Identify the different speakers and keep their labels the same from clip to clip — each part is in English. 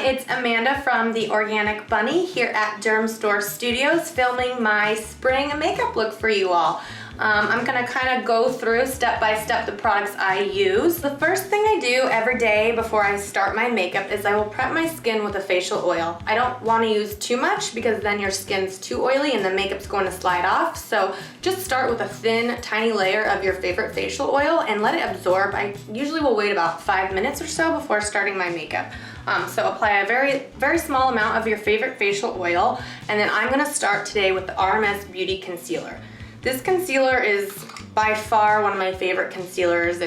Speaker 1: it's Amanda from the Organic Bunny here at Dermstore Studios filming my spring makeup look for you all. I'm gonna kind of go through step by step the products I use. The first thing I do every day before I start my makeup is I will prep my skin with a facial oil. I don't want to use too much because then your skin's too oily and the makeup's going to slide off. So just start with a thin, tiny layer of your favorite facial oil and let it absorb. I usually will wait about 5 minutes or so before starting my makeup. So apply a very small amount of your favorite facial oil, and then I'm gonna start today with the RMS Beauty Concealer. This concealer is by far one of my favorite concealers.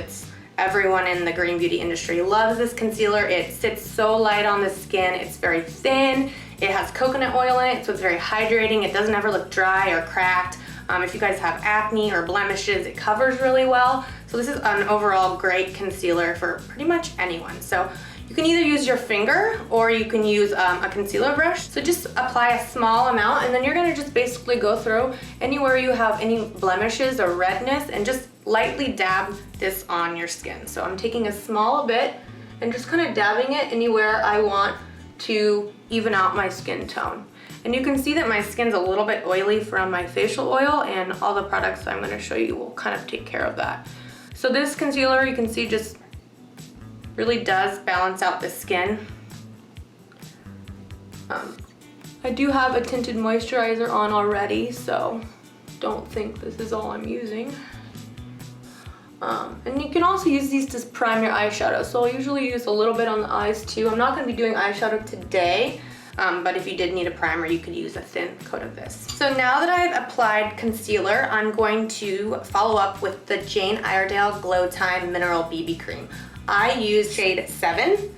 Speaker 1: Everyone in the green beauty industry loves this concealer. It sits so light on the skin. It's very thin. It has coconut oil in it, so it's very hydrating. It doesn't ever look dry or cracked. If you guys have acne or blemishes, it covers really well. So this is an overall great concealer for pretty much anyone. So you can either use your finger or you can use a concealer brush. So just apply a small amount and then you're gonna just basically go through anywhere you have any blemishes or redness and just lightly dab this on your skin. So I'm taking a small bit and just kind of dabbing it anywhere I want to even out my skin tone. And you can see that my skin's a little bit oily from my facial oil, and all the products I'm gonna show you will kind of take care of that. So this concealer, you can see, just really does balance out the skin. I do have a tinted moisturizer on already, so don't think this is all I'm using. And you can also use these to prime your eyeshadow. So I'll usually use a little bit on the eyes too. I'm not gonna be doing eyeshadow today, but if you did need a primer, you could use a thin coat of this. So now that I've applied concealer, I'm going to follow up with the Jane Iredale Glow Time Mineral BB Cream. I use shade 7.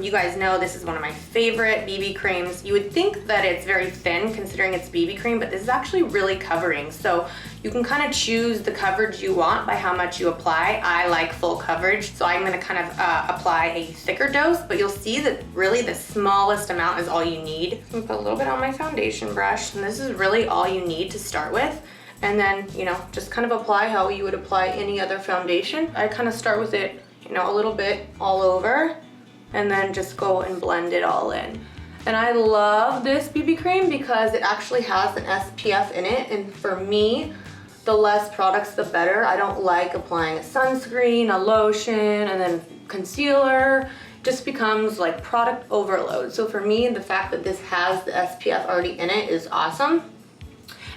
Speaker 1: You guys know this is one of my favorite BB creams. You would think that it's very thin considering it's BB cream, but this is actually really covering. So you can kind of choose the coverage you want by how much you apply. I like full coverage, so I'm gonna kind of apply a thicker dose, but you'll see that really the smallest amount is all you need. I'm gonna put a little bit on my foundation brush, and this is really all you need to start with. And then, just kind of apply how you would apply any other foundation. I kind of start with it, a little bit all over, and then just go and blend it all in. And I love this BB cream because it actually has an SPF in it, and for me, the less products the better. I don't like applying a sunscreen, a lotion, and then concealer. It just becomes like product overload. So for me, the fact that this has the SPF already in it is awesome.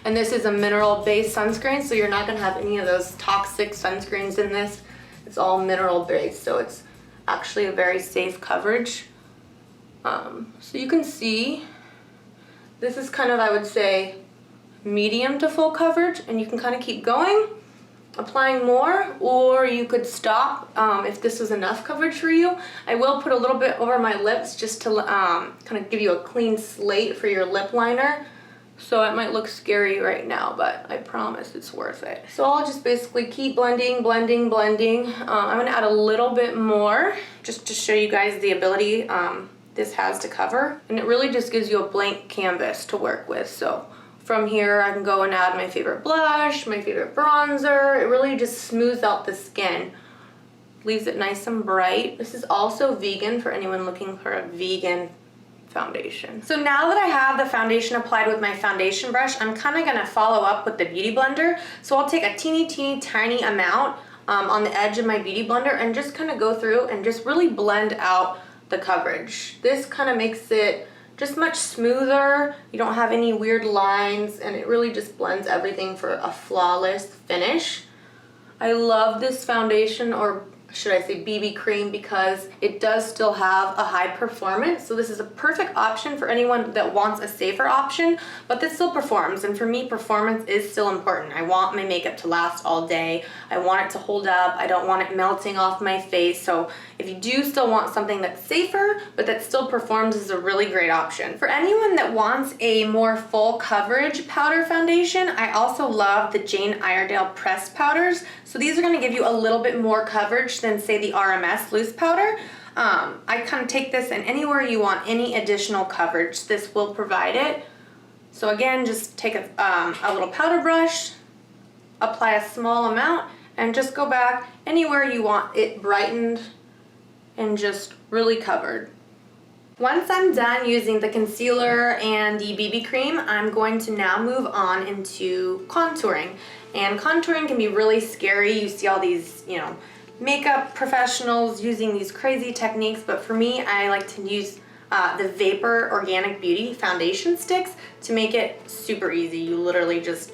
Speaker 1: And this is a mineral-based sunscreen, so you're not gonna have any of those toxic sunscreens in this. It's all mineral based, so it's actually a very safe coverage. So you can see this is kind of, I would say, medium to full coverage, and you can kind of keep going, applying more, or you could stop if this was enough coverage for you. I will put a little bit over my lips just to kind of give you a clean slate for your lip liner. So it might look scary right now, but I promise it's worth it. So I'll just basically keep blending, blending, blending. I'm gonna add a little bit more just to show you guys the ability this has to cover. And it really just gives you a blank canvas to work with. So from here, I can go and add my favorite blush, my favorite bronzer. It really just smooths out the skin, leaves it nice and bright. This is also vegan for anyone looking for a vegan foundation. So now that I have the foundation applied with my foundation brush, I'm kind of gonna follow up with the Beauty Blender. So I'll take a teeny tiny amount on the edge of my Beauty Blender and just kind of go through and just really blend out the coverage. This kind of makes it just much smoother. You don't have any weird lines, and it really just blends everything for a flawless finish. I love this foundation, or should I say BB cream, because it does still have a high performance. So this is a perfect option for anyone that wants a safer option, but this still performs. And for me, performance is still important. I want my makeup to last all day. I want it to hold up. I don't want it melting off my face. So if you do still want something that's safer, but that still performs, this is a really great option. For anyone that wants a more full coverage powder foundation, I also love the Jane Iredale pressed powders. So these are gonna give you a little bit more coverage than, say, the RMS loose powder. I kind of take this, and anywhere you want any additional coverage, this will provide it. So again, just take a little powder brush, apply a small amount, and just go back anywhere you want it brightened and just really covered. Once I'm done using the concealer and the BB cream, I'm going to now move on into contouring. And contouring can be really scary. You see all these, makeup professionals using these crazy techniques, but for me, I like to use the Vapour Organic Beauty foundation sticks to make it super easy. You literally just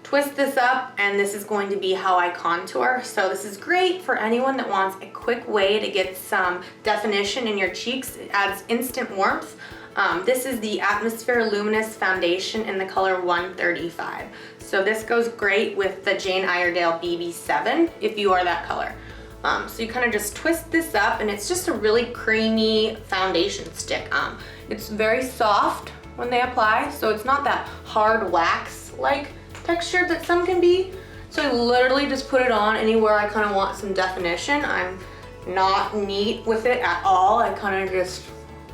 Speaker 1: twist this up and this is going to be how I contour. So this is great for anyone that wants a quick way to get some definition in your cheeks. It adds instant warmth. This is the Atmosphere Luminous foundation in the color 135. So this goes great with the Jane Iredale BB7 if you are that color. So you kind of just twist this up and it's just a really creamy foundation stick. It's very soft when they apply, so it's not that hard wax-like texture that some can be. So I literally just put it on anywhere I kind of want some definition. I'm not neat with it at all. I kind of just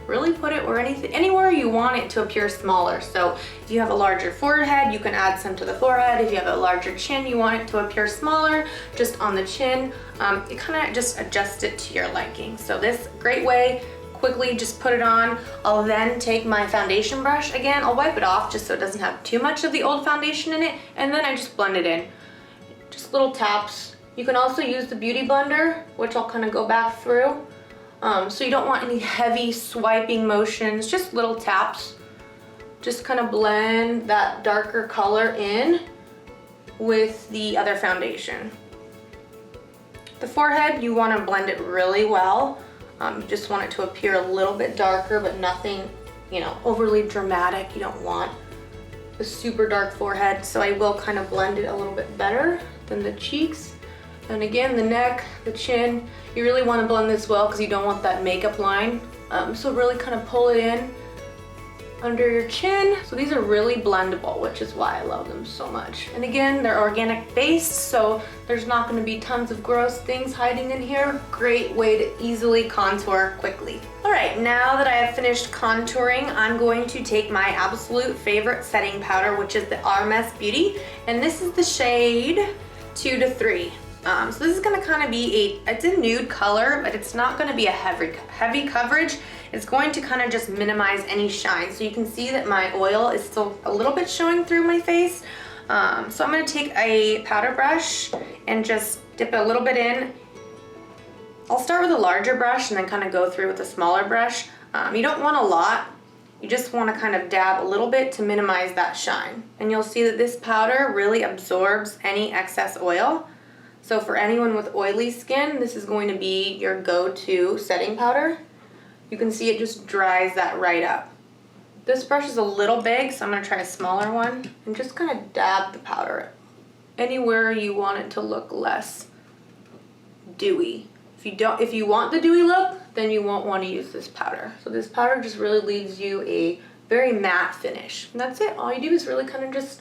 Speaker 1: really put it anywhere you want it to appear smaller. So if you have a larger forehead, you can add some to the forehead. If you have a larger chin, you want it to appear smaller, just on the chin. You kind of just adjust it to your liking. So this great way, quickly just put it on. I'll then take my foundation brush again. I'll wipe it off just so it doesn't have too much of the old foundation in it. And then I just blend it in. Just little taps. You can also use the Beauty Blender, which I'll kind of go back through. So you don't want any heavy swiping motions, just little taps. Just kind of blend that darker color in with the other foundation. The forehead, you want to blend it really well. You just want it to appear a little bit darker, but nothing, overly dramatic. You don't want a super dark forehead, so I will kind of blend it a little bit better than the cheeks. And again, the neck, the chin, you really want to blend this well because you don't want that makeup line. So really kind of pull it in under your chin. So these are really blendable, which is why I love them so much. And again, they're organic based, so there's not going to be tons of gross things hiding in here. Great way to easily contour quickly. All right, now that I have finished contouring, I'm going to take my absolute favorite setting powder, which is the RMS Beauty. And this is the shade 2 to 3. So this is gonna kind of be it's a nude color, but it's not gonna be a heavy coverage. It's going to kind of just minimize any shine. So you can see that my oil is still a little bit showing through my face. So I'm gonna take a powder brush and just dip a little bit in. I'll start with a larger brush and then kind of go through with a smaller brush. You don't want a lot. You just want to kind of dab a little bit to minimize that shine. And you'll see that this powder really absorbs any excess oil. So for anyone with oily skin, this is going to be your go-to setting powder. You can see it just dries that right up. This brush is a little big, so I'm going to try a smaller one and just kind of dab the powder anywhere you want it to look less dewy. If you want the dewy look, then you won't want to use this powder. So this powder just really leaves you a very matte finish. And that's it. All you do is really kind of just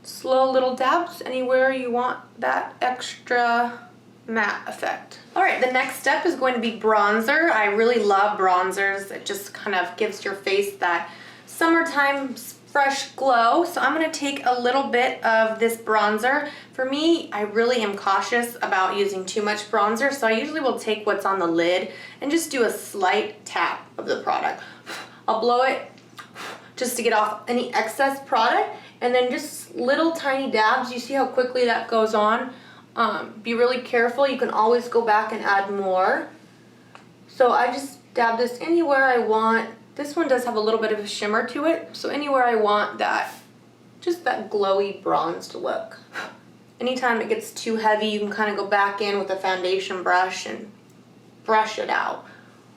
Speaker 1: slow little dabs anywhere you want that extra matte effect. All right, the next step is going to be bronzer. I really love bronzers. It just kind of gives your face that summertime fresh glow. So I'm going to take a little bit of this bronzer. For me, I really am cautious about using too much bronzer, so I usually will take what's on the lid and just do a slight tap of the product. I'll blow it just to get off any excess product. And then just little tiny dabs. You see how quickly that goes on? Be really careful. You can always go back and add more. So I just dab this anywhere I want. This one does have a little bit of a shimmer to it. So anywhere I want that, just that glowy bronzed look. Anytime it gets too heavy, you can kind of go back in with a foundation brush and brush it out.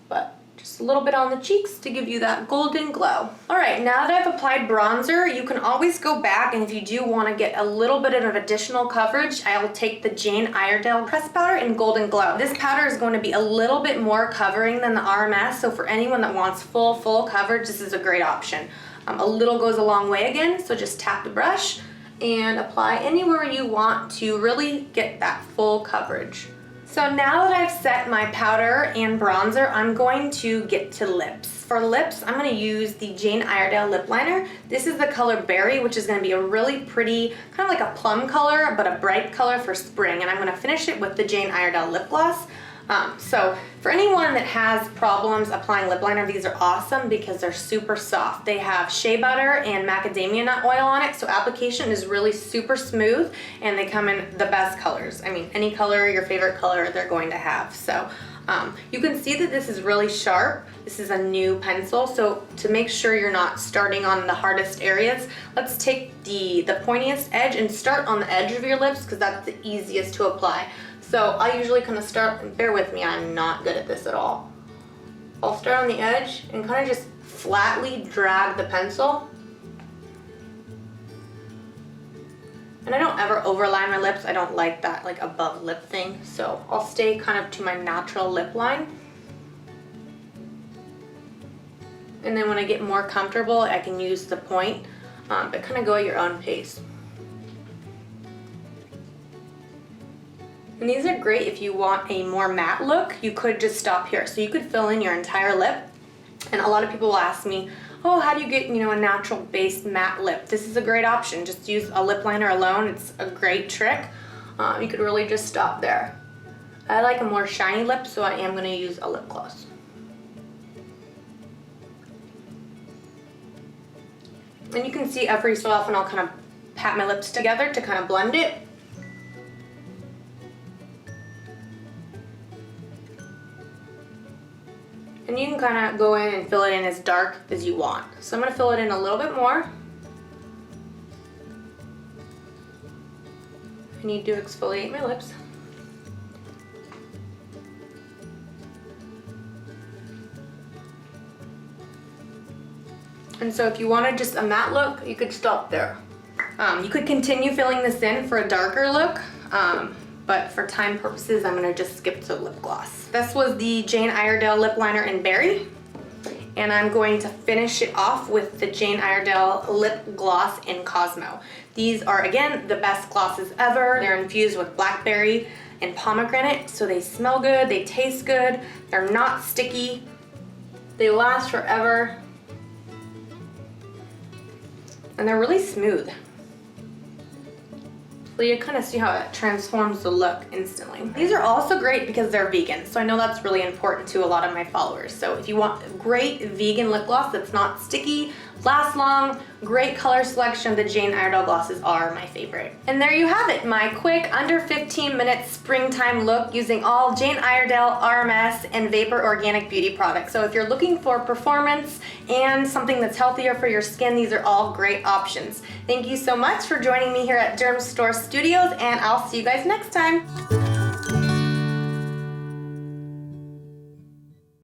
Speaker 1: But just a little bit on the cheeks to give you that golden glow. All right, now that I've applied bronzer, you can always go back, and if you do want to get a little bit of additional coverage, I'll take the Jane Iredale pressed powder in Golden Glow. This powder is going to be a little bit more covering than the RMS, so for anyone that wants full coverage, this is a great option. A little goes a long way again, so just tap the brush and apply anywhere you want to really get that full coverage. So now that I've set my powder and bronzer, I'm going to get to lips. For lips, I'm going to use the Jane Iredale lip liner. This is the color Berry, which is going to be a really pretty, kind of like a plum color, but a bright color for spring. And I'm going to finish it with the Jane Iredale lip gloss. So for anyone that has problems applying lip liner, these are awesome because they're super soft. They have shea butter and macadamia nut oil on it, so application is really super smooth, and they come in the best colors. I mean, any color, your favorite color, they're going to have. So you can see that this is really sharp. This is a new pencil, so to make sure you're not starting on the hardest areas, let's take the pointiest edge and start on the edge of your lips because that's the easiest to apply. So I usually kind of start, and bear with me, I'm not good at this at all. I'll start on the edge and kind of just flatly drag the pencil. And I don't ever overline my lips. I don't like that like above lip thing. So I'll stay kind of to my natural lip line. And then when I get more comfortable, I can use the point, but kind of go at your own pace. And these are great if you want a more matte look. You could just stop here. So you could fill in your entire lip. And a lot of people will ask me, oh, how do you get, a natural based matte lip? This is a great option. Just use a lip liner alone. It's a great trick. You could really just stop there. I like a more shiny lip, so I am going to use a lip gloss. And you can see every so often I'll kind of pat my lips together to kind of blend it. And you can kind of go in and fill it in as dark as you want. So I'm going to fill it in a little bit more. I need to exfoliate my lips. And so if you wanted just a matte look, you could stop there. You could continue filling this in for a darker look, but for time purposes, I'm gonna just skip to lip gloss. This was the Jane Iredale lip liner in Berry, and I'm going to finish it off with the Jane Iredale lip gloss in Cosmo. These are, again, the best glosses ever. They're infused with blackberry and pomegranate, so they smell good, they taste good, they're not sticky, they last forever, and they're really smooth. So you kind of see how it transforms the look instantly. These are also great because they're vegan, so I know that's really important to a lot of my followers. So if you want a great vegan lip gloss that's not sticky, lasts long, great color selection, the Jane Iredale glosses are my favorite. And there you have it, my quick under 15-minute springtime look using all Jane Iredale, RMS, and Vapour organic beauty products. So if you're looking for performance and something that's healthier for your skin, these are all great options. Thank you so much for joining me here at Dermstore Studios, and I'll see you guys next time.